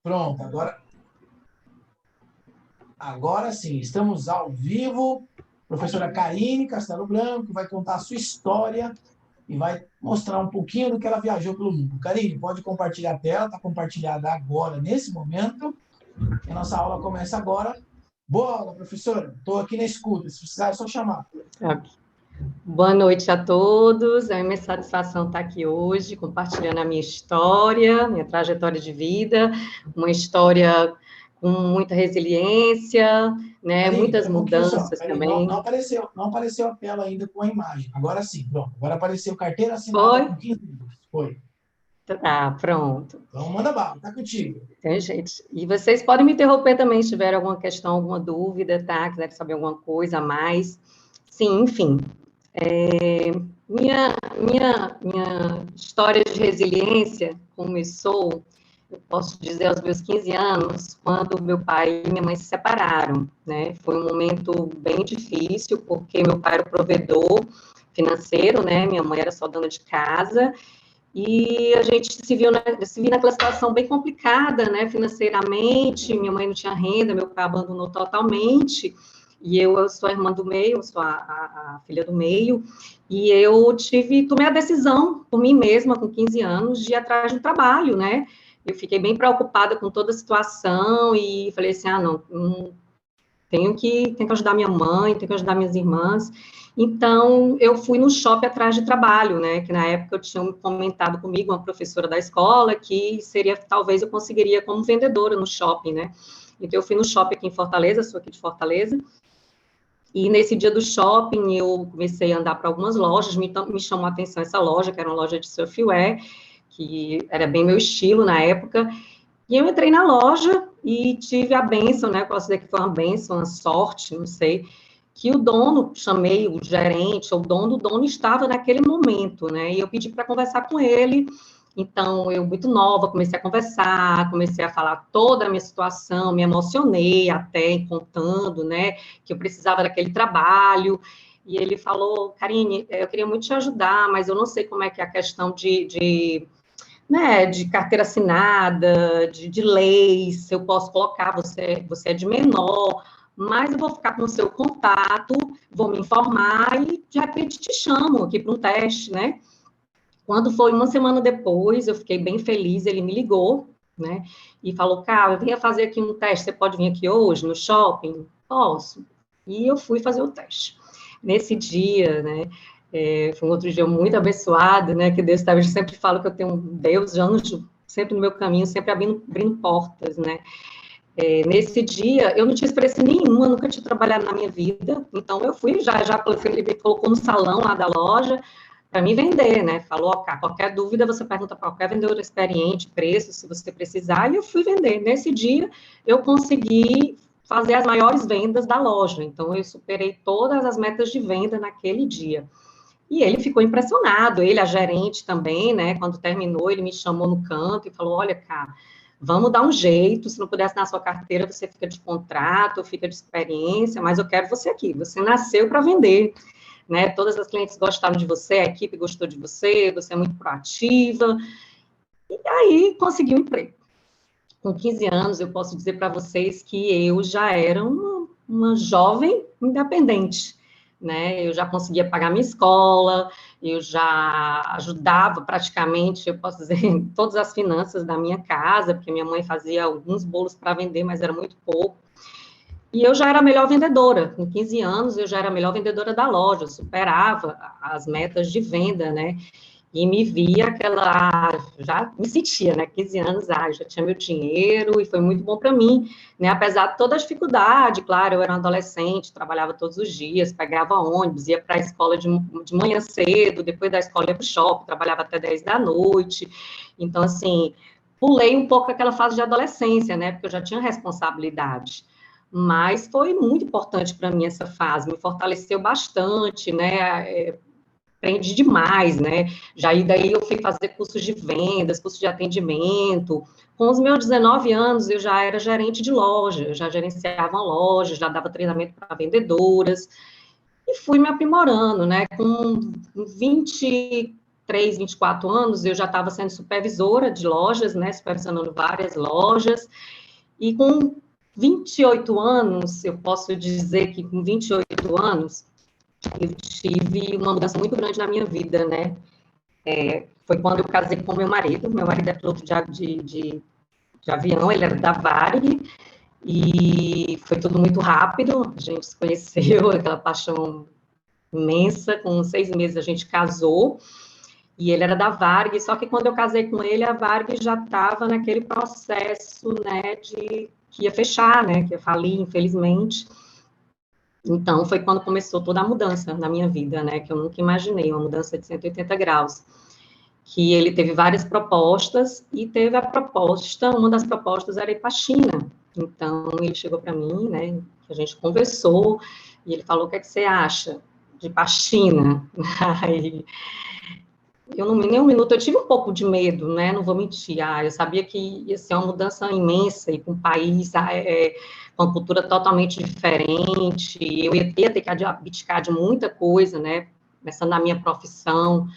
Pronto, agora sim, estamos ao vivo. Professora Karine Castelo Branco vai contar a sua história e vai mostrar um pouquinho do que ela viajou pelo mundo. Karine, pode compartilhar a tela, está compartilhada agora, nesse momento. E a nossa aula começa agora. Boa aula, professora. Estou aqui na escuta, se precisar é só chamar. Okay. Boa noite a todos, é uma imensa satisfação estar aqui hoje, compartilhando a minha história, minha trajetória de vida, uma história com muita resiliência, né, Karine, muitas um pouquinho só. mudanças Karine, também. não apareceu a tela ainda com a imagem. Agora sim, pronto. Agora apareceu carteira assinada Foi? com 15 minutos. Foi. Ah, pronto. Então, manda bala, tá contigo. Tem gente. E vocês podem me interromper também se tiver alguma questão, alguma dúvida, tá? Quiser saber alguma coisa a mais. Sim, enfim. Minha história de resiliência começou, eu posso dizer, aos meus 15 anos, quando meu pai e minha mãe se separaram, né? Foi um momento bem difícil, porque meu pai era o provedor financeiro, né? Minha mãe era só dona de casa, e a gente se viu naquela situação bem complicada, né? Financeiramente, minha mãe não tinha renda, meu pai abandonou totalmente, e eu sou a irmã do meio, eu sou a filha do meio, e eu tomei a decisão por mim mesma, com 15 anos, de ir atrás de um trabalho, né? Eu fiquei bem preocupada com toda a situação e falei assim, não, tenho que ajudar minha mãe, tenho que ajudar minhas irmãs. Então, eu fui no shopping atrás de trabalho, né? Que na época eu tinha comentado comigo uma professora da escola que talvez eu conseguiria como vendedora no shopping, né? Então, eu fui no shopping aqui em Fortaleza, sou aqui de Fortaleza, e nesse dia do shopping, eu comecei a andar para algumas lojas, me chamou a atenção essa loja, que era uma loja de surfwear, que era bem meu estilo na época, e eu entrei na loja e tive a bênção, né, posso dizer que foi uma bênção, uma sorte, não sei, que o dono, chamei o gerente, ou o dono estava naquele momento, né, e eu pedi para conversar com ele. Então, eu, muito nova, comecei a conversar, comecei a falar toda a minha situação, me emocionei até contando, né, que eu precisava daquele trabalho, e ele falou, Karine, eu queria muito te ajudar, mas eu não sei como é que é a questão né, de carteira assinada, de leis, se eu posso colocar, você é de menor, mas eu vou ficar com o seu contato, vou me informar e, de repente, te chamo aqui para um teste, né? Quando foi uma semana depois, eu fiquei bem feliz, ele me ligou, né, e falou, cara, eu vinha fazer aqui um teste, você pode vir aqui hoje, no shopping? Posso. E eu fui fazer o teste. Nesse dia, né, foi um outro dia muito abençoado, né, que Deus eu sempre falo que eu tenho um Deus, anjo, sempre no meu caminho, sempre abrindo portas, né. Nesse dia, eu não tinha experiência nenhuma, nunca tinha trabalhado na minha vida, então eu fui, já ele me colocou no salão lá da loja, para me vender, né? Falou, ó, qualquer dúvida você pergunta para qualquer vendedor experiente, preço, se você precisar, e eu fui vender. Nesse dia, eu consegui fazer as maiores vendas da loja, então eu superei todas as metas de venda naquele dia. E ele ficou impressionado, ele, a gerente também, né? Quando terminou, ele me chamou no canto e falou, olha, cara, vamos dar um jeito, se não puder assinar sua carteira, você fica de contrato, fica de experiência, mas eu quero você aqui, você nasceu para vender, né? Todas as clientes gostaram de você, a equipe gostou de você, você é muito proativa. E aí consegui um emprego. Com 15 anos, eu posso dizer para vocês que eu já era uma jovem independente, né? Eu já conseguia pagar minha escola, eu já ajudava praticamente, eu posso dizer, em todas as finanças da minha casa, porque minha mãe fazia alguns bolos para vender, mas era muito pouco. E eu já era a melhor vendedora. Com 15 anos, eu já era a melhor vendedora da loja, eu superava as metas de venda, né? E me via já me sentia, né? 15 anos, já tinha meu dinheiro e foi muito bom para mim, né? Apesar de toda a dificuldade, claro, eu era uma adolescente, trabalhava todos os dias, pegava ônibus, ia para a escola de manhã cedo, depois da escola ia para o shopping, trabalhava até 10 da noite. Então, assim, pulei um pouco aquela fase de adolescência, né? Porque eu já tinha responsabilidade. Mas foi muito importante para mim essa fase, me fortaleceu bastante, né? Aprendi demais, né? Daí eu fui fazer cursos de vendas, cursos de atendimento. Com os meus 19 anos, eu já era gerente de loja, eu já gerenciava uma loja, já dava treinamento para vendedoras, e fui me aprimorando, né? Com 20 23, 24 anos, eu já estava sendo supervisora de lojas, né, supervisionando várias lojas, e com 28 anos, eu posso dizer que com 28 anos, eu tive uma mudança muito grande na minha vida, né? Foi quando eu casei com meu marido é piloto de avião, ele era da Varig, e foi tudo muito rápido, a gente se conheceu, aquela paixão imensa, com 6 meses a gente casou, e ele era da Varig, só que quando eu casei com ele, a Varig já estava naquele processo, né, de que ia fechar, né, que ia falir, infelizmente. Então, foi quando começou toda a mudança na minha vida, né, que eu nunca imaginei, uma mudança de 180 graus. Que ele teve várias propostas, e teve a proposta, uma das propostas era ir para a China. Então, ele chegou para mim, né, a gente conversou, e ele falou, o que é que você acha de ir para a China? Aí, eu não, nem um minuto, eu tive um pouco de medo, né, não vou mentir, eu sabia que ia ser uma mudança imensa, e com um país com uma cultura totalmente diferente, eu ia ter que abdicar de muita coisa, né, começando na minha profissão,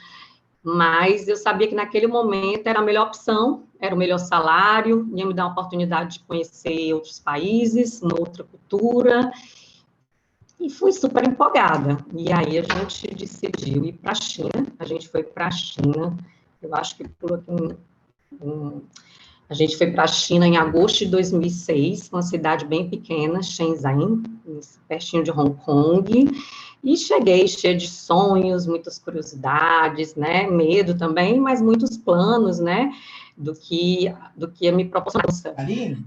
mas eu sabia que naquele momento era a melhor opção, era o melhor salário, ia me dar uma oportunidade de conhecer outros países, uma outra cultura, e fui super empolgada. E aí a gente decidiu ir para a China, a gente foi para a China, eu acho que por aqui, a gente foi para a China em agosto de 2006, uma cidade bem pequena, Shenzhen, pertinho de Hong Kong, e cheguei cheia de sonhos, muitas curiosidades, né, medo também, mas muitos planos, né, do que ia me proporcionar. Karine,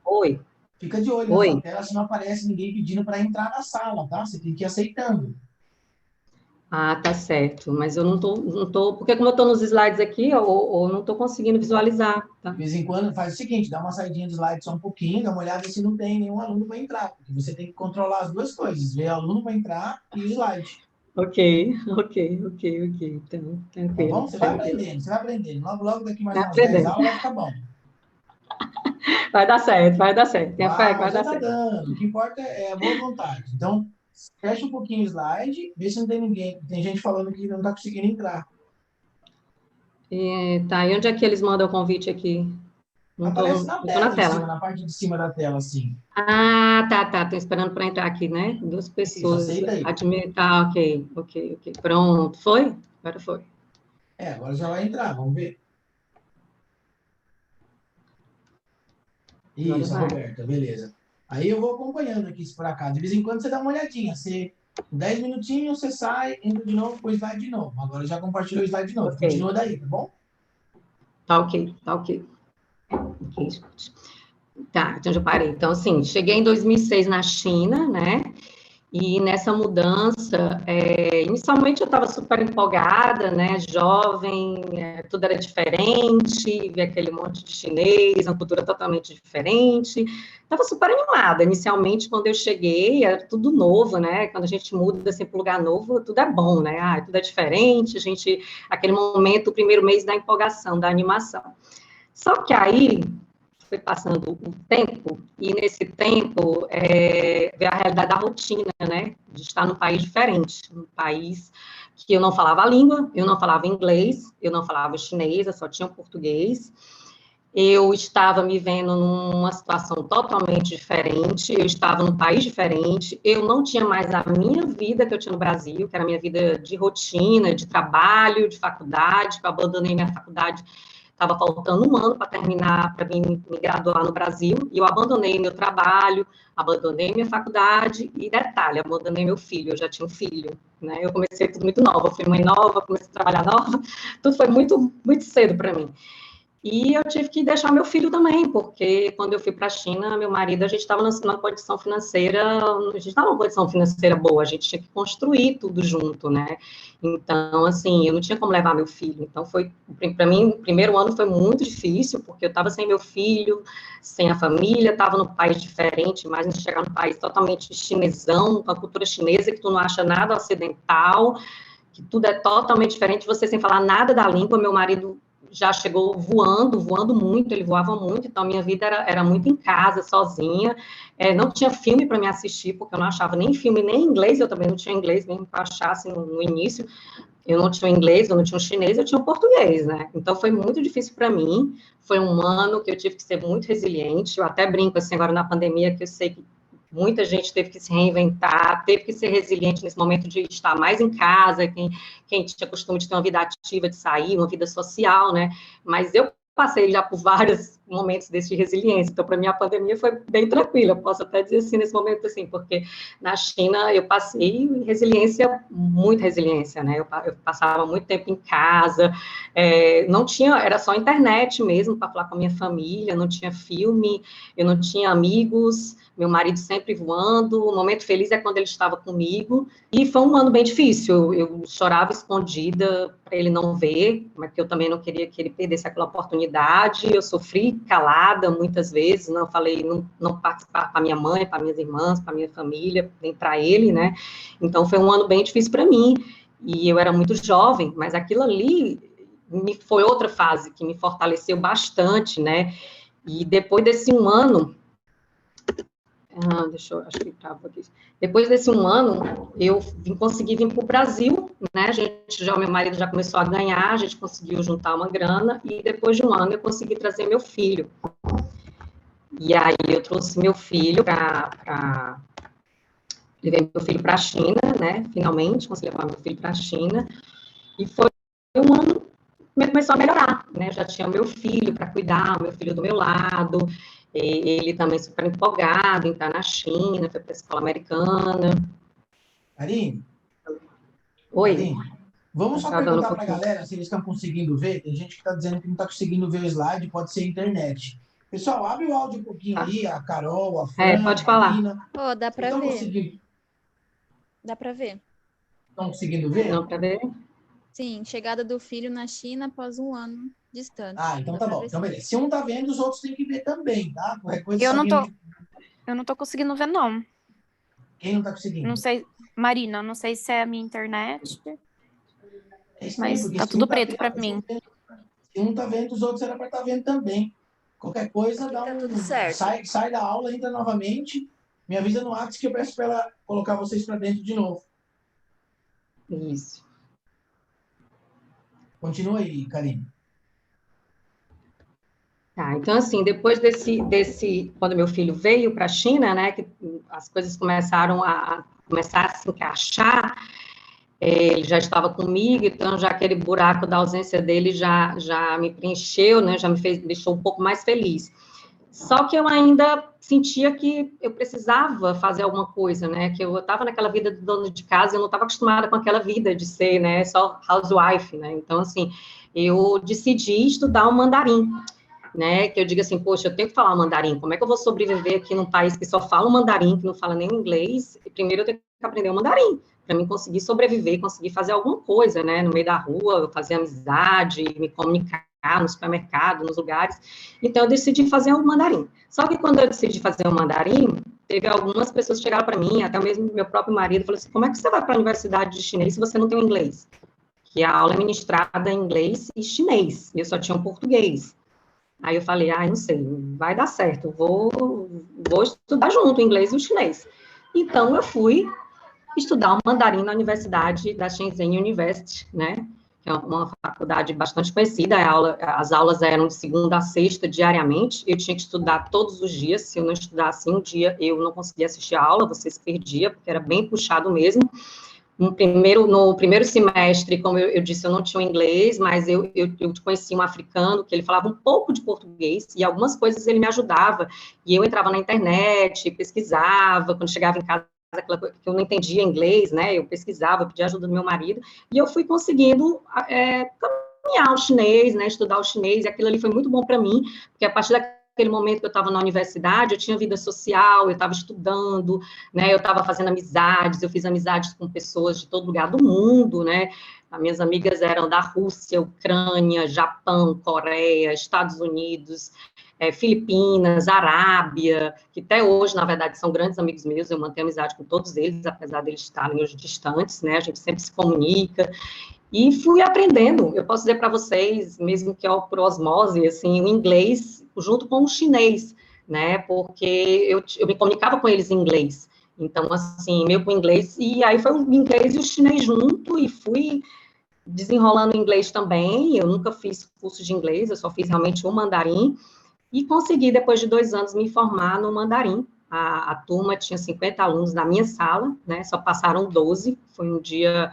Oi. fica de olho na sua tela, se não aparece ninguém pedindo para entrar na sala, tá? Você tem que ir aceitando. Ah, tá certo, mas eu não tô, porque como eu estou nos slides aqui, eu não estou conseguindo visualizar, tá? De vez em quando, faz o seguinte, dá uma saidinha do slide só um pouquinho, dá uma olhada se não tem nenhum aluno para entrar, porque você tem que controlar as duas coisas, ver aluno para entrar e o slide. Ok, então, Tá tranquilo. bom? Você vai aprendendo. Logo, logo, daqui mais Vai umas 10 aprendendo. aulas, vai ficar bom. Vai dar certo. Tenha fé que vai Já dar tá certo. dando. O que importa é a boa vontade. Então, fecha um pouquinho o slide, vê se não tem ninguém. Tem gente falando que não tá conseguindo entrar. Tá, e onde é que eles mandam o convite aqui? Aparece na Não tô na tela, em cima, tela. na parte de cima da tela, assim. Ah, tá. Tô esperando para entrar aqui, né? 2 Isso, pessoas. aceita aí. Tá, ok. Pronto. Foi? Agora foi. Agora já vai entrar, vamos ver. Agora Isso, a vai. Roberta, beleza. Aí eu vou acompanhando aqui, se por acaso. De vez em quando você dá uma olhadinha. Você, 10 minutinhos, você sai, entra de novo, depois vai de novo. Agora já compartilhou o slide de novo. Ok. Continua daí, tá bom? Tá ok. Tá, então já parei. Então, assim, cheguei em 2006 na China, né? E nessa mudança, inicialmente eu estava super empolgada, né, jovem, tudo era diferente, vi aquele monte de chinês, uma cultura totalmente diferente, estava super animada. Inicialmente, quando eu cheguei, era tudo novo, né, quando a gente muda assim, para um lugar novo, tudo é bom, né, tudo é diferente, aquele momento, o primeiro mês da empolgação, da animação. Só que aí, foi passando o tempo, e nesse tempo veio a realidade da rotina, né? De estar num país diferente, um país que eu não falava a língua, eu não falava inglês, eu não falava chinês, eu só tinha português. Eu estava me vendo numa situação totalmente diferente, eu estava num país diferente, eu não tinha mais a minha vida que eu tinha no Brasil, que era a minha vida de rotina, de trabalho, de faculdade, que eu abandonei minha faculdade. Estava faltando um ano para terminar, para me graduar no Brasil, e eu abandonei meu trabalho, abandonei minha faculdade, e detalhe, abandonei meu filho, eu já tinha um filho, né? Eu comecei tudo muito nova, fui mãe nova, comecei a trabalhar nova, tudo foi muito, muito cedo para mim. E eu tive que deixar meu filho também, porque quando eu fui para a China, meu marido, a gente estava numa condição financeira, a gente estava numa condição financeira boa, a gente tinha que construir tudo junto, né? Então, assim, eu não tinha como levar meu filho. Então, para mim, o primeiro ano foi muito difícil, porque eu estava sem meu filho, sem a família, estava num país diferente, mas a gente chegar num país totalmente chinesão, com a cultura chinesa, que tu não acha nada ocidental, que tudo é totalmente diferente, você sem falar nada da língua. Meu marido já chegou voando muito, ele voava muito, então a minha vida era muito em casa, sozinha, não tinha filme para me assistir, porque eu não achava nem filme, nem inglês, eu também não tinha inglês mesmo para achar, assim, no início. eu não tinha o inglês, eu não tinha o chinês, eu tinha o português, né? Então, foi muito difícil para mim. Foi um ano que eu tive que ser muito resiliente. Eu até brinco, assim, agora na pandemia, que eu sei que muita gente teve que se reinventar, teve que ser resiliente nesse momento de estar mais em casa, quem tinha costume de ter uma vida ativa, de sair, uma vida social, né? Mas eu passei já por vários momentos desse de resiliência, então, para mim, a pandemia foi bem tranquila, eu posso até dizer assim, nesse momento, assim, porque na China eu passei resiliência, muita resiliência, né? Eu passava muito tempo em casa, não tinha, era só internet mesmo, para falar com a minha família, não tinha filme, eu não tinha amigos, meu marido sempre voando, o momento feliz é quando ele estava comigo, e foi um ano bem difícil, eu chorava escondida para ele não ver, mas que eu também não queria que ele perdesse aquela oportunidade, eu sofri calada muitas vezes, não falei, não participar para minha mãe, para minhas irmãs, para minha família, nem para ele, né, então foi um ano bem difícil para mim, e eu era muito jovem, mas aquilo ali foi outra fase que me fortaleceu bastante, né, e depois desse um ano, acho que estava aqui. Depois desse um ano, eu consegui vir para o Brasil, né? Meu marido já começou a ganhar, a gente conseguiu juntar uma grana, e depois de um ano eu consegui trazer meu filho. E aí eu trouxe meu filho levei meu filho para a China, né? Finalmente, consegui levar meu filho para a China, e foi um ano começou a melhorar, né? Já tinha meu filho para cuidar, meu filho do meu lado, ele também super empolgado em estar na China, foi para a escola americana. Karine, Oi, vamos só tá dando um perguntar para a pouquinho. galera se eles estão conseguindo ver. Tem gente que está dizendo que não está conseguindo ver o slide, pode ser a internet. Pessoal, abre o áudio um pouquinho aí, a Carol, a Fran, a Pode falar. Marina. Oh, dá Vocês para estão ver. conseguindo, Dá para ver. estão conseguindo ver? Não, para ver? Sim, chegada do filho na China após um ano distante. Ah, então Dá tá para bom. ver Então, sim. beleza. Se um tá vendo, os outros têm que ver também, tá? Qualquer coisa, Eu não sabendo tô, eu não tô conseguindo ver, não. quem não tá Não conseguindo. sei, Marina, não sei se é a minha internet, É estranho, mas porque tá se um tudo tá preto vendo, pra mim. se um tá vendo, os outros era para estar vendo também. Qualquer coisa, dá Tá um. tudo certo. Sai da aula, entra novamente. Me avisa no WhatsApp que eu peço para ela colocar vocês para dentro de novo. Isso. Continua aí, Karine. Tá, então, assim, depois quando meu filho veio para a China, né, que as coisas começaram a começar a se encaixar, ele já estava comigo, então já aquele buraco da ausência dele já me preencheu, né, já me deixou um pouco mais feliz. Só que eu ainda sentia que eu precisava fazer alguma coisa, né, que eu estava naquela vida de dono de casa, eu não estava acostumada com aquela vida de ser, né, só housewife, né, então, assim, eu decidi estudar o mandarim, né, que eu digo assim, poxa, eu tenho que falar mandarim, como é que eu vou sobreviver aqui num país que só fala o mandarim, que não fala nem o inglês, e primeiro eu tenho que aprender o mandarim, para mim conseguir sobreviver, conseguir fazer alguma coisa, né, no meio da rua, fazer amizade, me comunicar no supermercado, nos lugares, então eu decidi fazer o mandarim. Só que quando eu decidi fazer o mandarim, teve algumas pessoas que chegaram para mim, até mesmo meu próprio marido, falou assim, como é que você vai para a universidade de chinês se você não tem o inglês? Que a aula é ministrada em inglês e chinês, e eu só tinha o português. Aí eu falei, não sei, vai dar certo, vou estudar junto o inglês e o chinês. Então, eu fui estudar o mandarim na Universidade da Shenzhen University, né, que é uma faculdade bastante conhecida, as aulas eram de segunda a sexta, diariamente, eu tinha que estudar todos os dias, se eu não estudasse um dia, eu não conseguia assistir a aula, você se perdia, porque era bem puxado mesmo. No primeiro semestre, como eu disse, eu não tinha o inglês, mas eu conheci um africano que ele falava um pouco de português e algumas coisas ele me ajudava. E eu entrava na internet, pesquisava, quando chegava em casa, aquela coisa que eu não entendia inglês, né? Eu pesquisava, pedia ajuda do meu marido, e eu fui conseguindo caminhar o chinês, né? Estudar o chinês, e aquilo ali foi muito bom para mim, porque a partir daquele momento que eu estava na universidade, eu tinha vida social, eu estava estudando, né, eu estava fazendo amizades, eu fiz amizades com pessoas de todo lugar do mundo, né, as minhas amigas eram da Rússia, Ucrânia, Japão, Coreia, Estados Unidos, Filipinas, Arábia, que até hoje, na verdade, são grandes amigos meus, eu mantenho amizade com todos eles, apesar deles estarem hoje distantes, né, a gente sempre se comunica, e fui aprendendo, eu posso dizer para vocês, mesmo que por osmose, assim, o inglês junto com o chinês, né, porque eu me comunicava com eles em inglês, então, assim, meio com inglês, e aí foi o inglês e o chinês junto, e fui desenrolando inglês também, eu nunca fiz curso de inglês, eu só fiz realmente o mandarim, e consegui, depois de 2 anos, me formar no mandarim. A turma tinha 50 alunos na minha sala, né, só passaram 12, foi um dia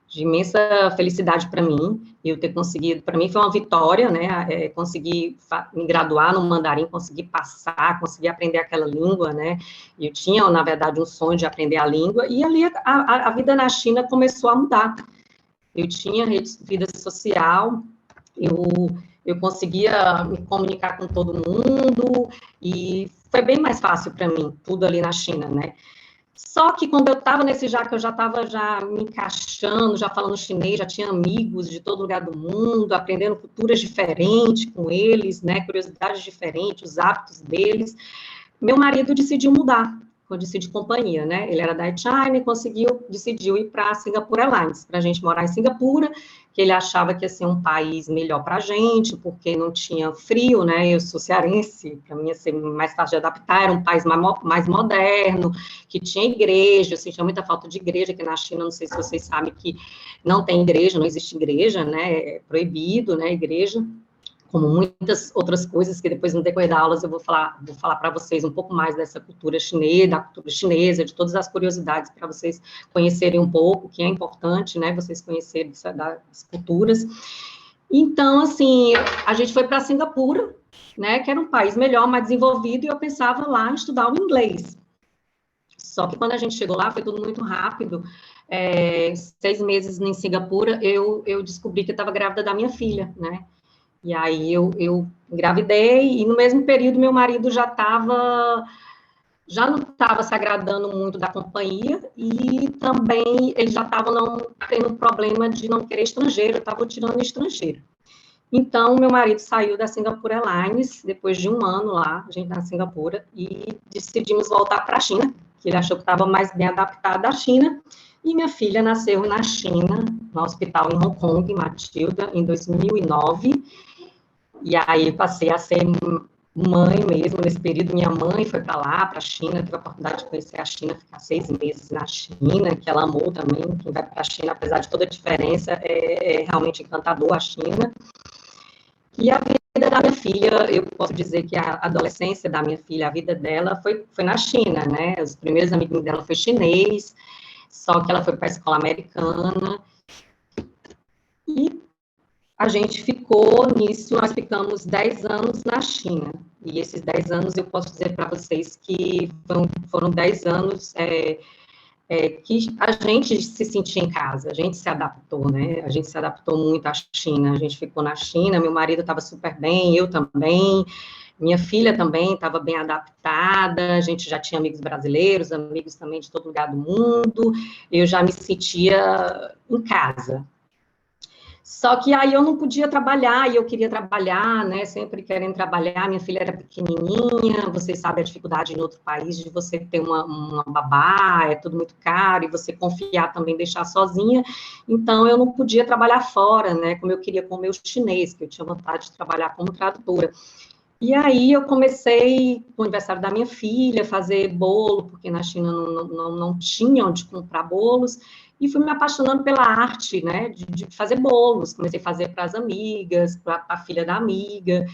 de imensa felicidade para mim, eu ter conseguido, para mim foi uma vitória, né, conseguir me graduar no mandarim, conseguir passar, conseguir aprender aquela língua, né, eu tinha, na verdade, um sonho de aprender a língua, e ali a vida na China começou a mudar. Eu tinha vida social, eu conseguia me comunicar com todo mundo, e foi bem mais fácil para mim, tudo ali na China, né. Só que quando eu estava que eu já estava já me encaixando, já falando chinês, já tinha amigos de todo lugar do mundo, aprendendo culturas diferentes com eles, né, curiosidades diferentes, os hábitos deles, meu marido decidiu mudar, decidiu companhia, né? Ele era da China e decidiu ir para a Singapore Airlines, para a gente morar em Singapura, que ele achava que ia ser um país melhor para a gente, porque não tinha frio, né? Eu sou cearense, para mim ia ser mais fácil de adaptar, era um país mais moderno, que tinha igreja, eu sentia muita falta de igreja, que na China, não sei se vocês sabem que não tem igreja, não existe igreja, né? É proibido, né? Igreja, como muitas outras coisas que depois no decorrer da aulas eu vou falar para vocês um pouco mais dessa cultura chinesa, da cultura chinesa, de todas as curiosidades para vocês conhecerem um pouco, que é importante, né, vocês conhecerem das culturas. Então, assim, a gente foi para Singapura, né, que era um país melhor, mais desenvolvido, e eu pensava lá em estudar o inglês. Só que quando a gente chegou lá, foi tudo muito rápido. 6 meses em Singapura, eu descobri que eu estava grávida da minha filha, né? E aí eu engravidei, e no mesmo período meu marido já não estava se agradando muito da companhia, e também ele já estava não tendo problema de não querer estrangeiro, estava tirando estrangeiro. Então, meu marido saiu da Singapore Airlines, depois de 1 ano lá, a gente na Singapura, e decidimos voltar para a China, que ele achou que estava mais bem adaptado à China, e minha filha nasceu na China, no hospital em Hong Kong, Matilda, em 2009, e aí passei a ser mãe mesmo nesse período. Minha mãe foi para lá, para a China, teve a oportunidade de conhecer a China, ficar 6 meses na China, que ela amou também. Quem vai para a China, apesar de toda a diferença, é realmente encantador a China. E a vida da minha filha, eu posso dizer que a adolescência da minha filha, a vida dela foi na China, né? Os primeiros amigos dela foi chinês, só que ela foi para a escola americana. E a gente ficou nisso, nós ficamos 10 anos na China. E esses 10 anos eu posso dizer para vocês que foram 10 anos que a gente se sentia em casa, a gente se adaptou, né? A gente se adaptou muito à China, a gente ficou na China, meu marido estava super bem, eu também, minha filha também estava bem adaptada, a gente já tinha amigos brasileiros, amigos também de todo lugar do mundo, eu já me sentia em casa. Só que aí eu não podia trabalhar, e eu queria trabalhar, né, sempre querendo trabalhar, minha filha era pequenininha, vocês sabem a dificuldade em outro país de você ter uma babá, é tudo muito caro, e você confiar também, deixar sozinha, então eu não podia trabalhar fora, né, como eu queria com o meu chinês, que eu tinha vontade de trabalhar como tradutora. E aí eu comecei, no aniversário da minha filha, fazer bolo, porque na China não tinha onde comprar bolos, e fui me apaixonando pela arte, né, de fazer bolos. Comecei a fazer para as amigas, para a filha da amiga,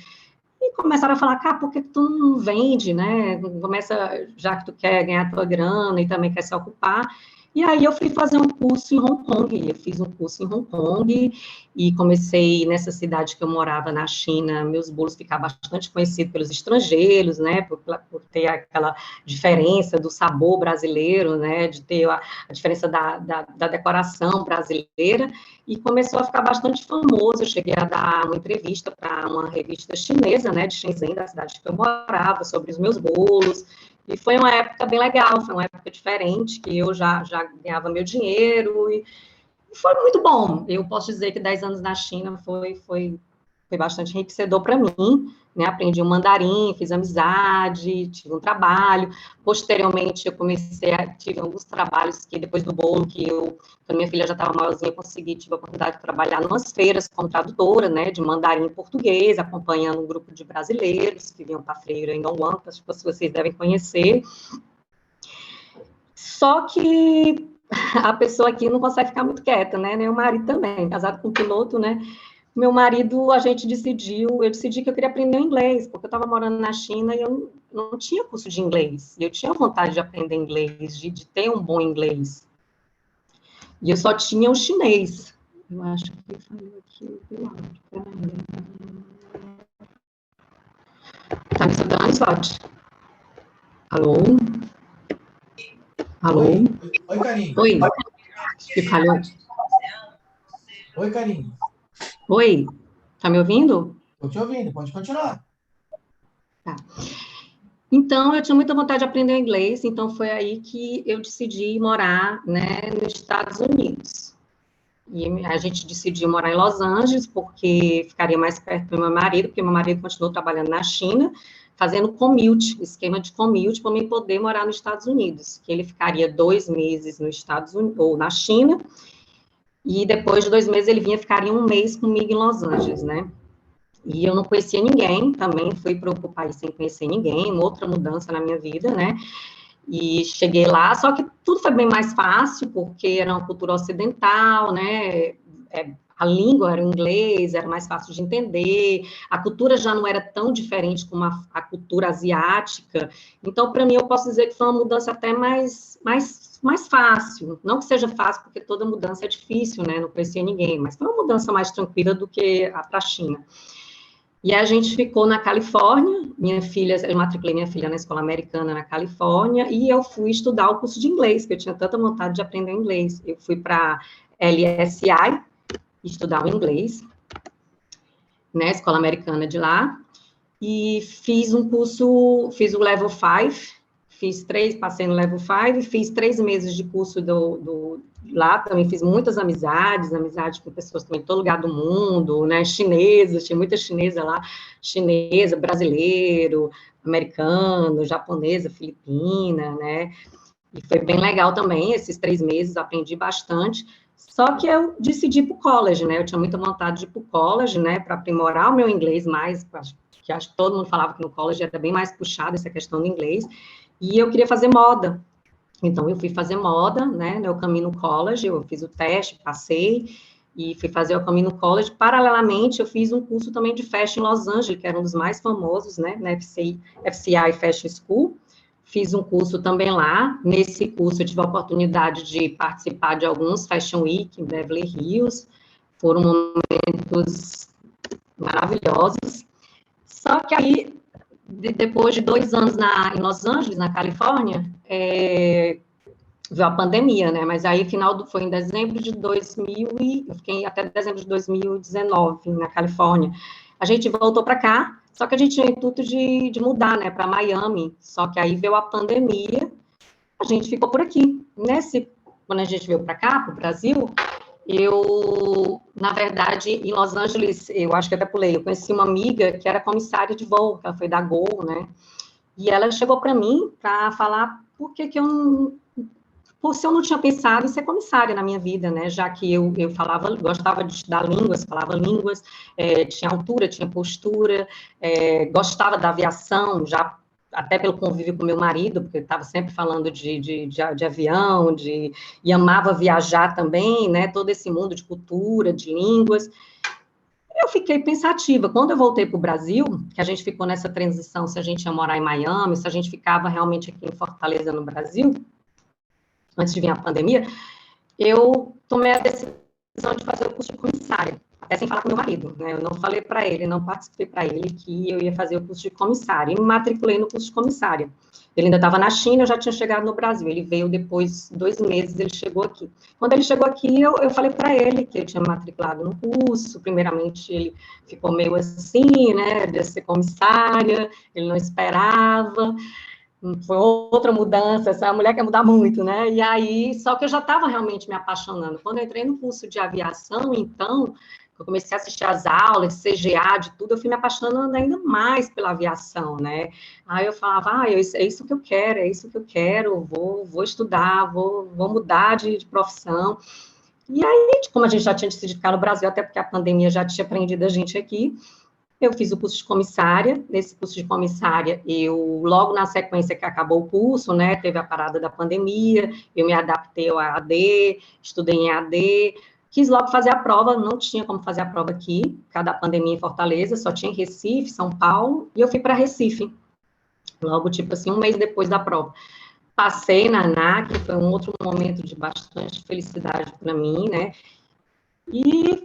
e começaram a falar, cara, por que tu não vende, né? Começa, já que tu quer ganhar tua grana e também quer se ocupar. E aí eu fui fazer um curso em Hong Kong, eu fiz um curso em Hong Kong e comecei nessa cidade que eu morava na China, meus bolos ficavam bastante conhecidos pelos estrangeiros, né, por ter aquela diferença do sabor brasileiro, né, de ter a diferença da decoração brasileira, e começou a ficar bastante famoso. Eu cheguei a dar uma entrevista para uma revista chinesa, né, de Shenzhen, da cidade que eu morava, sobre os meus bolos, e foi uma época bem legal, foi uma época diferente, que eu já ganhava meu dinheiro, e foi muito bom. Eu posso dizer que 10 anos na China foi bastante enriquecedor para mim, né? Aprendi o mandarim, fiz amizade, tive um trabalho. Posteriormente, tive alguns trabalhos que, depois do bolo, quando minha filha já estava maiorzinha, tive a oportunidade de trabalhar em umas feiras como tradutora, né, de mandarim em português, acompanhando um grupo de brasileiros que vinham para a feira em Dongguan, que vocês devem conhecer. Só que a pessoa aqui não consegue ficar muito quieta, né? Nem o marido também, casado com um piloto, né? Meu marido, eu decidi que eu queria aprender inglês, porque eu estava morando na China e eu não tinha curso de inglês. E eu tinha vontade de aprender inglês, de ter um bom inglês. E eu só tinha o chinês. Eu acho que falou aqui do lado. Tá me escutando, Scott? Alô? Alô? Oi, Karine. Oi? Que falhou? Oi, Karine. Oi? Tá me ouvindo? Estou te ouvindo, pode continuar. Tá. Então, eu tinha muita vontade de aprender inglês, então foi aí que eu decidi morar, né, nos Estados Unidos. E a gente decidiu morar em Los Angeles, porque ficaria mais perto do meu marido, porque meu marido continuou trabalhando na China, fazendo commute, esquema de commute, para mim poder morar nos Estados Unidos, que ele ficaria 2 meses nos Estados Unidos, ou na China, e depois de 2 meses ele ficaria 1 mês comigo em Los Angeles, né? E eu não conhecia ninguém, também fui para o país sem conhecer ninguém, uma outra mudança na minha vida, né? E cheguei lá, só que tudo foi bem mais fácil, porque era uma cultura ocidental, né? A língua era o inglês, era mais fácil de entender, a cultura já não era tão diferente como a cultura asiática. Então, para mim, eu posso dizer que foi uma mudança até mais fácil. Não que seja fácil, porque toda mudança é difícil, né? Não conhecia ninguém, mas foi uma mudança mais tranquila do que a para a China. E a gente ficou na Califórnia, eu matriculei minha filha na escola americana na Califórnia, e eu fui estudar o curso de inglês, que eu tinha tanta vontade de aprender inglês. Eu fui para LSI, estudar o inglês, né, escola americana de lá, e fiz um curso, fiz o Level 5, passei no Level 5, fiz 3 meses de curso lá, também fiz muitas amizades com pessoas também de todo lugar do mundo, né, chinesas, tinha muita chinesa lá, chinesa, brasileiro, americano, japonesa, filipina, né, e foi bem legal também, esses 3 meses, aprendi bastante, só que eu decidi ir para o college, né, eu tinha muita vontade de ir para o college, né, para aprimorar o meu inglês mais, que acho que todo mundo falava que no college era bem mais puxado essa questão do inglês, e eu queria fazer moda. Então, eu fui fazer moda, né, no Caminho College, eu fiz o teste, passei, e fui fazer o Caminho College. Paralelamente, eu fiz um curso também de fashion em Los Angeles, que era um dos mais famosos, né, na FCI Fashion School. Fiz um curso também lá. Nesse curso, eu tive a oportunidade de participar de alguns Fashion Week em Beverly Hills. Foram momentos maravilhosos. Só que aí, depois de 2 anos em Los Angeles, na Califórnia, veio a pandemia, né? Mas aí, foi em dezembro de 2000 eu fiquei até dezembro de 2019 na Califórnia. A gente voltou para cá, só que a gente tinha o intuito de mudar, né, para Miami. Só que aí veio a pandemia, a gente ficou por aqui. Quando a gente veio para cá, para o Brasil, eu, na verdade, em Los Angeles, eu acho que até pulei, eu conheci uma amiga que era comissária de voo, ela foi da Gol, né? E ela chegou para mim para falar por que se eu não tinha pensado em ser comissária na minha vida, né? Já que eu gostava de estudar línguas, falava línguas, tinha altura, tinha postura, gostava da aviação, já até pelo convívio com meu marido, porque ele estava sempre falando de avião, e amava viajar também, né? Todo esse mundo de cultura, de línguas. Eu fiquei pensativa. Quando eu voltei para o Brasil, que a gente ficou nessa transição, se a gente ia morar em Miami, se a gente ficava realmente aqui em Fortaleza, no Brasil, antes de vir a pandemia, eu tomei a decisão de fazer o curso de comissária, até sem falar com meu marido, né? Eu não falei para ele, não participei para ele que eu ia fazer o curso de comissária, e me matriculei no curso de comissária. Ele ainda estava na China, eu já tinha chegado no Brasil, ele veio depois, 2 meses, ele chegou aqui. Quando ele chegou aqui, eu falei para ele que eu tinha matriculado no curso, primeiramente ele ficou meio assim, né, de ser comissária, ele não esperava, foi outra mudança, essa mulher quer mudar muito, né? E aí, só que eu já estava realmente me apaixonando. Quando eu entrei no curso de aviação, então, eu comecei a assistir às aulas, de CGA, de tudo, eu fui me apaixonando ainda mais pela aviação, né? Aí eu falava, é isso que eu quero, é isso que eu quero, vou estudar, vou mudar de profissão. E aí, como a gente já tinha decidido ficar no Brasil, até porque a pandemia já tinha prendido a gente aqui, Eu fiz o curso de comissária. Nesse curso de comissária, logo na sequência que acabou o curso, né, teve a parada da pandemia, eu me adaptei ao EAD, estudei em EAD, quis logo fazer a prova, não tinha como fazer a prova aqui, cada pandemia em Fortaleza, só tinha em Recife, São Paulo, e eu fui para Recife, logo, tipo assim, um mês depois da prova. Passei na ANAC, foi um outro momento de bastante felicidade para mim, né, e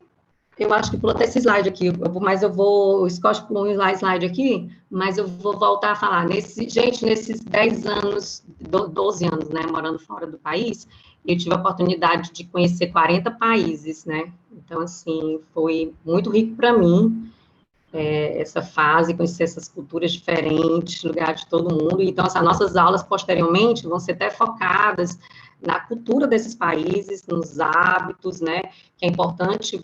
eu acho que pulou até esse slide aqui, mas o Scott pulou um slide aqui, mas eu vou voltar a falar. Gente, nesses 10 anos, 12 anos, né, morando fora do país, eu tive a oportunidade de conhecer 40 países, né? Então, assim, foi muito rico para mim, essa fase, conhecer essas culturas diferentes, lugares de todo mundo. Então, as nossas aulas, posteriormente, vão ser até focadas na cultura desses países, nos hábitos, né, que é importante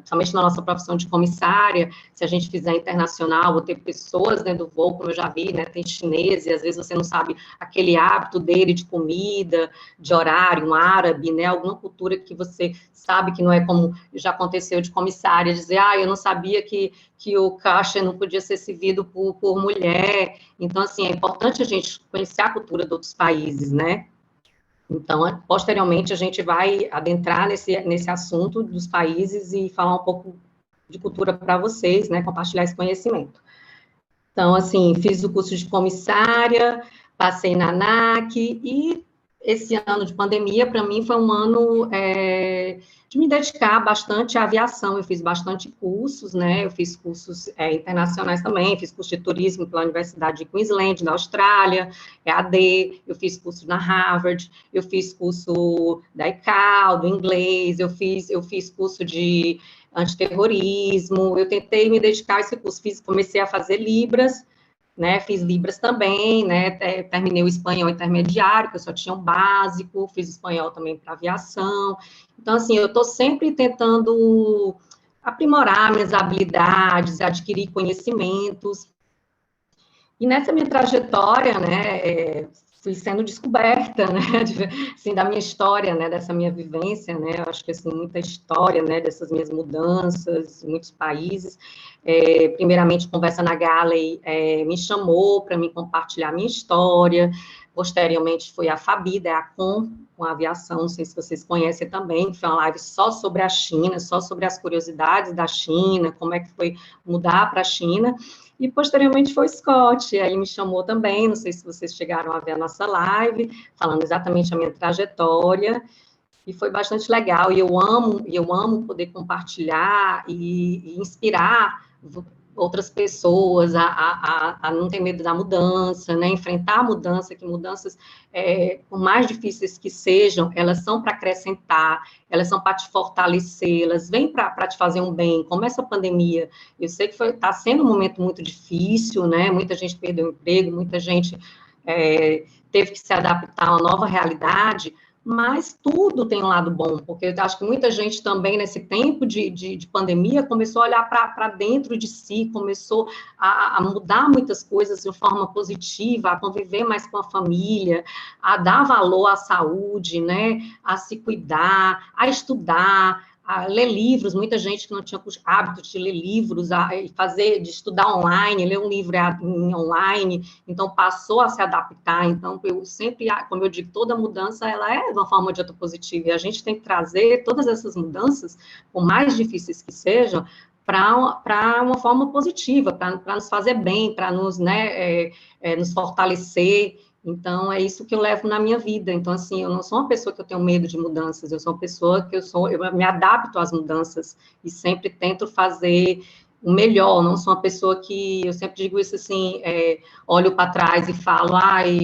somente na nossa profissão de comissária, se a gente fizer internacional, vou ter pessoas dentro do voo, como eu já vi, né, tem chinês, e às vezes você não sabe aquele hábito dele de comida, de horário, um árabe, né, alguma cultura que você sabe que não é como já aconteceu de comissária, dizer, eu não sabia que o caixa não podia ser servido por mulher. Então, assim, é importante a gente conhecer a cultura de outros países, né? Então, posteriormente, a gente vai adentrar nesse assunto dos países e falar um pouco de cultura para vocês, né, compartilhar esse conhecimento. Então, assim, fiz o curso de comissária, passei na ANAC, e esse ano de pandemia, para mim, foi um ano de me dedicar bastante à aviação. Eu fiz bastante cursos, né? Eu fiz cursos internacionais também, fiz curso de turismo pela Universidade de Queensland, na Austrália, EAD, eu fiz curso na Harvard, eu fiz curso da ICAO, do inglês, eu fiz curso de antiterrorismo, eu tentei me dedicar a esse curso, comecei a fazer Libras, né, fiz Libras também, né, terminei o espanhol intermediário, que eu só tinha um básico, fiz espanhol também para aviação. Então, assim, eu estou sempre tentando aprimorar minhas habilidades, adquirir conhecimentos. E nessa minha trajetória, né, fui sendo descoberta, né, assim, da minha história, né, dessa minha vivência, né, eu acho que, assim, muita história, né, dessas minhas mudanças, muitos países. Primeiramente, Conversa na Galley me chamou para me compartilhar a minha história. Posteriormente, foi a Fabi, da ACOM, com a aviação, não sei se vocês conhecem também, que foi uma live só sobre a China, só sobre as curiosidades da China, como é que foi mudar para a China. E, posteriormente, foi o Scott, aí me chamou também, não sei se vocês chegaram a ver a nossa live, falando exatamente a minha trajetória, e foi bastante legal, e eu amo poder compartilhar e inspirar outras pessoas a não ter medo da mudança, né, enfrentar a mudança, que mudanças, por mais difíceis que sejam, elas são para acrescentar, elas são para te fortalecer, elas vêm para te fazer um bem, como essa pandemia. Eu sei que está sendo um momento muito difícil, né, muita gente perdeu o emprego, muita gente teve que se adaptar a uma nova realidade, mas tudo tem um lado bom, porque eu acho que muita gente também, nesse tempo de pandemia, começou a olhar para dentro de si, começou a mudar muitas coisas de forma positiva, a conviver mais com a família, a dar valor à saúde, né, a se cuidar, a estudar, a ler livros, muita gente que não tinha o hábito de ler livros, de estudar online, ler um livro online, então passou a se adaptar. Então, eu sempre, como eu digo, toda mudança, ela é de uma forma ou de outra positiva, e a gente tem que trazer todas essas mudanças, por mais difíceis que sejam, para uma forma positiva, para nos fazer bem, para nos, né, nos fortalecer. Então, é isso que eu levo na minha vida. Então, assim, eu não sou uma pessoa que eu tenho medo de mudanças, eu sou uma pessoa que eu me adapto às mudanças e sempre tento fazer o melhor. Não sou uma pessoa que, eu sempre digo isso assim, olho para trás e falo,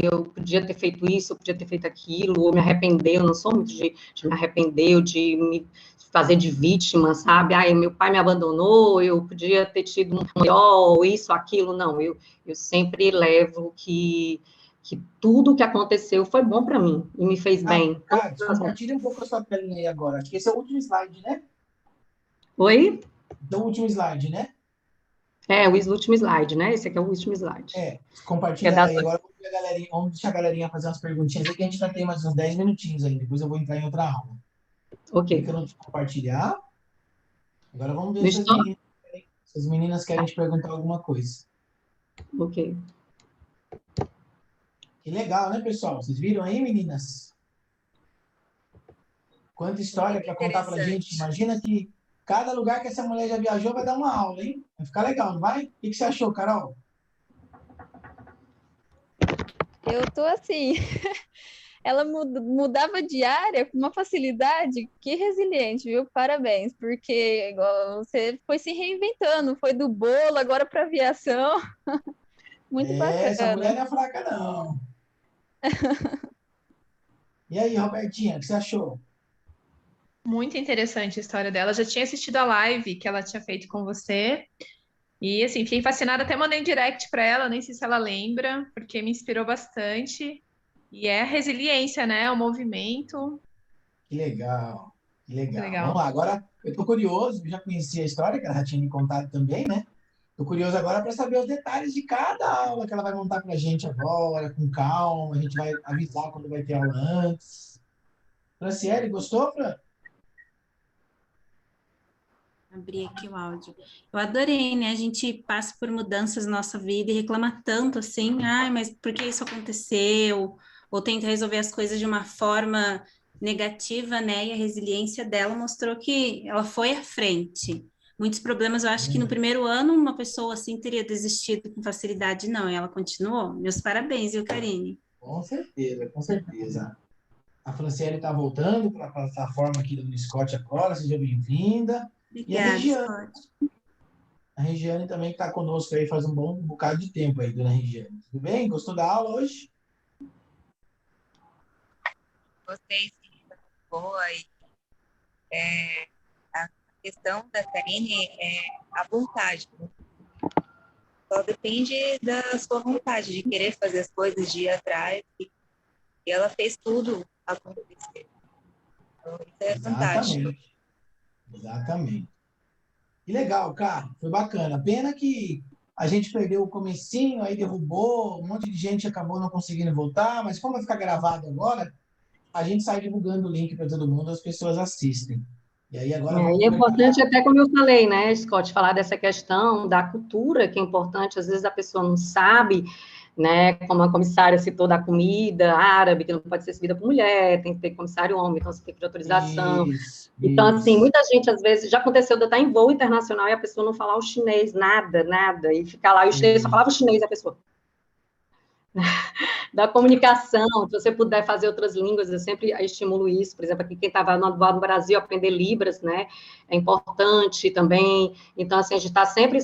eu podia ter feito isso, eu podia ter feito aquilo, ou me arrepender. Eu não sou muito de me arrepender, ou de me fazer de vítima, sabe? Meu pai me abandonou, eu podia ter tido um melhor, isso, aquilo. Não, eu sempre levo que tudo que aconteceu foi bom para mim e me fez bem. Compartilha um pouco a sua telinha aí agora. Acho que esse é o último slide, né? Oi? É o último slide, né? O último slide, né? Esse aqui é o último slide. Compartilha aí. Agora vamos deixar a galerinha fazer umas perguntinhas aqui, a gente vai ter mais uns 10 minutinhos aí. Depois eu vou entrar em outra aula. Ok. Clicando em compartilhar. Agora vamos ver Não se as estou? meninas Se as meninas querem te perguntar alguma coisa. Ok. Que legal, né, pessoal? Vocês viram aí, meninas? Quanta história para contar pra gente. Imagina que cada lugar que essa mulher já viajou vai dar uma aula, hein? Vai ficar legal, não vai? O que você achou, Carol? Eu tô assim. Ela mudava de área com uma facilidade. Que resiliente, viu? Parabéns, porque igual, você foi se reinventando, foi do bolo agora para aviação. Muito Essa mulher bacana. não é fraca, não. E aí, Robertinha, o que você achou? Muito interessante a história dela. Já tinha assistido a live que ela tinha feito com você. E assim, fiquei fascinada, até mandei um direct para ela, nem sei se ela lembra, porque me inspirou bastante. E é a resiliência, né? O movimento. Que legal, que Que legal. Vamos legal. lá, agora eu tô curioso, eu já conhecia a história, que ela já tinha me contado também, né? Tô curioso agora para saber os detalhes de cada aula que ela vai montar pra gente agora, com calma, a gente vai avisar quando vai ter aula antes. Franciele, gostou, Fran? Abrir aqui o áudio. Eu adorei, né? A gente passa por mudanças na nossa vida e reclama tanto assim, ai, mas por que isso aconteceu? Ou tenta resolver as coisas de uma forma negativa, né? E a resiliência dela mostrou que ela foi à frente. Muitos problemas, eu acho que no primeiro ano uma pessoa assim teria desistido com facilidade, não, e ela continuou. Meus parabéns, viu, Karine? Com certeza, com certeza. A Franciele está voltando para a plataforma aqui do Uniscott agora, seja bem-vinda. E Obrigada, Scott. a Regiane também está conosco aí faz um bom bocado de tempo aí, dona Regiane. Tudo bem? Gostou da aula hoje? Gostei, sim, foi muito boa. E, a questão da Karine é a vontade, né? Só depende da sua vontade, de querer fazer as coisas, de ir atrás. E ela fez tudo acontecer. Então, isso é fantástico. Exatamente. Que legal, cara. Foi bacana. Pena que a gente perdeu o comecinho, aí derrubou, um monte de gente acabou não conseguindo voltar, mas como vai ficar gravado agora, a gente sai divulgando o link para todo mundo, as pessoas assistem. E aí agora vamos E é preparar. importante, até como eu falei, né, Scott, falar dessa questão da cultura, que é importante, às vezes a pessoa não sabe, né, como a comissária citou da comida árabe, que não pode ser servida por mulher, tem que ter comissário homem, então você tem que ter autorização. Então, assim, muita gente, às vezes, já aconteceu de eu estar em voo internacional e a pessoa não falar o chinês, nada, e ficar lá, e o chinês só falava o chinês, a pessoa... da comunicação, se você puder fazer outras línguas, eu sempre estimulo isso, por exemplo, aqui quem estava no Brasil, aprender Libras, né, é importante também, então, assim, a gente está sempre,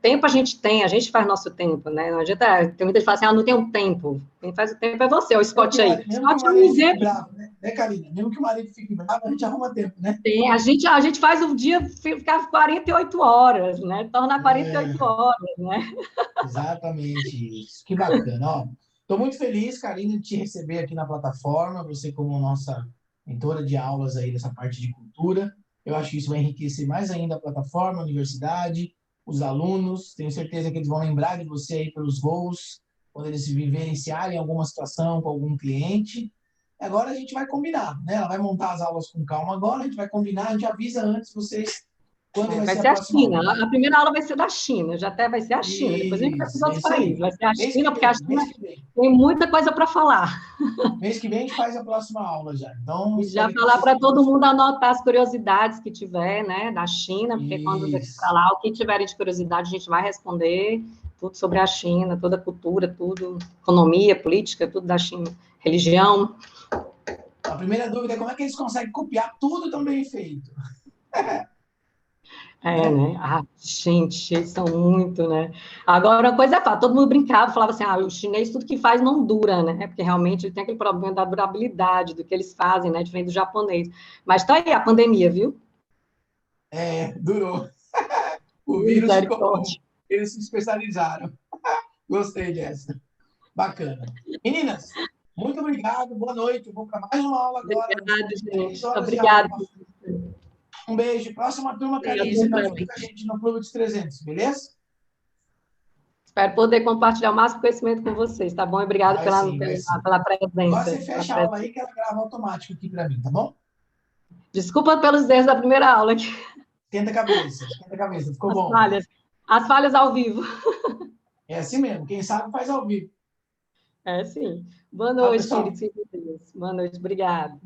tempo a gente faz nosso tempo, né, não adianta, tem muita gente que fala assim, não tenho tempo, quem faz o tempo é você, o Scott aí. Mesmo que o marido fique bravo, né, Karina? Mesmo que o marido fique bravo, a gente arruma tempo, né? Sim, a gente faz o dia ficar 48 horas, né, tornar 48 horas, né? Exatamente isso, que bacana, ó. Estou muito feliz, Karina, de te receber aqui na plataforma, você como nossa mentora de aulas aí dessa parte de cultura. Eu acho que isso vai enriquecer mais ainda a plataforma, a universidade, os alunos. Tenho certeza que eles vão lembrar de você aí pelos voos, quando eles se vivenciarem alguma situação com algum cliente. Agora a gente vai combinar, né? Ela vai montar as aulas com calma agora, a gente vai combinar, a gente avisa antes vocês quando vai ser a próxima China. aula. A primeira aula vai ser da China, já até vai ser a China, depois a gente vai para os outros países. Vai ser a China, porque a China tem muita coisa para falar. Mês que vem a gente faz a próxima aula já. Então, e já falar para todo mundo anotar as curiosidades que tiver, né, da China, porque quando daqui para lá, o que tiverem de curiosidade, a gente vai responder tudo sobre a China, toda a cultura, tudo, economia, política, tudo da China, religião. A primeira dúvida é como é que eles conseguem copiar tudo tão bem feito? Né? Ah, gente, eles são muito, né? Agora, uma coisa é fato, todo mundo brincava, falava assim, o chinês tudo que faz não dura, né? Porque realmente tem aquele problema da durabilidade do que eles fazem, né? Diferente do japonês. Mas tá aí a pandemia, viu? Durou. O vírus ficou... Eles se especializaram. Gostei dessa. Bacana. Meninas, muito obrigado, boa noite. Eu vou para mais uma aula agora. Obrigada, gente. Obrigada. Um beijo. Próxima turma, Karine, você está junto com a gente no Clube dos 300, beleza? Espero poder compartilhar o máximo conhecimento com vocês, tá bom? Obrigado pela presença. Agora você fecha a aula aí que ela grava automático aqui para mim, tá bom? Desculpa pelos erros da primeira aula aqui. Esquenta a cabeça, ficou bom. Falhas. As falhas ao vivo. É assim mesmo, quem sabe faz ao vivo. É sim. Boa Tchau, noite, pessoal. queridos. Fiquem com Deus. Boa noite, obrigada.